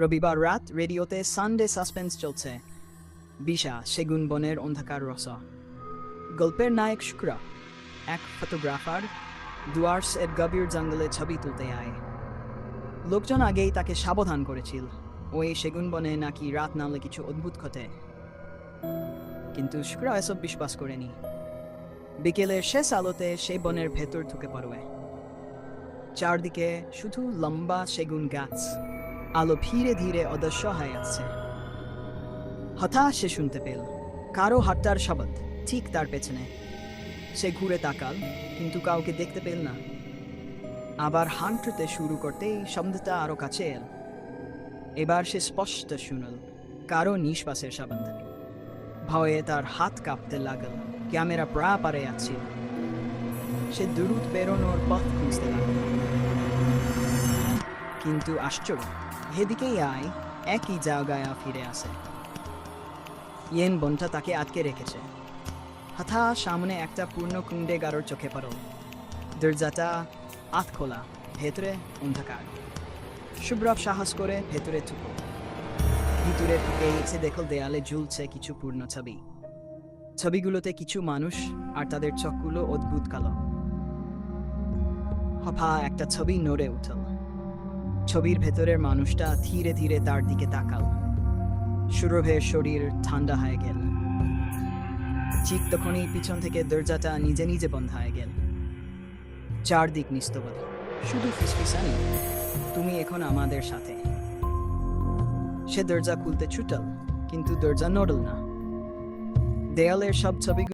রবিবার রাত রেডিওতে সানডে সাসপেন্স চলছে। বিশা সেগুন বনের অন্ধকার রস। গল্পের নায়ক শুক্র, এক ফটোগ্রাফার, ডুয়ার্স এর গভীর জঙ্গলে ছবি তুলতে আয়। লোকজন আগেই তাকে সাবধান করেছিল, ওই সেগুন বনে নাকি রাত নামলে কিছু অদ্ভুত ঘটে। কিন্তু শুক্র এসব বিশ্বাস করেনি। বিকেলের শেষ আলোতে সেই বনের ভেতর ঢুকে পড়ে। চারদিকে শুধু লম্বা সেগুন গাছ, আলো ধীরে ধীরে অদৃশ্য হয়ে আসছে। হঠাৎ সে শুনতে পেল কারো হাঁটার শব্দ ঠিক তার পেছনে। সে ঘুরে তাকাল, কিন্তু কাউকে দেখতে পেল না। আবার হাঁটতে শুরু করতেই শব্দটা আরো কাছে এল। এবার সে স্পষ্ট শুনল কারো নিঃশ্বাসের শব্দ। ভয়ে তার হাত কাঁপতে লাগল, ক্যামেরা প্রায় পারে আছে। সে দ্রুত বেরোনোর পথ খুঁজতে লাগল, কিন্তু আশ্চর্য, এদিকেই আয় একই জায়গায় ফিরে আসে। ইয়েন বনটা তাকে আটকে রেখেছে। হঠাৎ সামনে একটা পূর্ণ কুণ্ডে গারোর চোখে পড়ল। দরজাটা আধ খোলা, ভেতরে অন্ধকার। সুব্রব সাহস করে ভেতরে ঢুকল। ভিতরে ঢুকে এসে দেখল দেয়ালে ঝুলছে কিছু পূর্ণ ছবি। ছবিগুলোতে কিছু মানুষ, আর তাদের চোখগুলো অদ্ভুত কালো। হঠাৎ একটা ছবি নড়ে উঠল। ছবির ভেতরের মানুষটা ধীরে ধীরে তার দিকে তাকাল। সুরভের শরীর ঠান্ডা হয়ে গেল। ঠিক তখনই পিছন থেকে দরজাটা নিজে নিজে বন্ধ হয়ে গেল। চারদিক নিস্তব্ধ, শুধু ফিসফিসানি, তুমি এখন আমাদের সাথে। সে দরজা খুলতে ছুটল, কিন্তু দরজা নড়ল না। দেয়ালের সব ছবি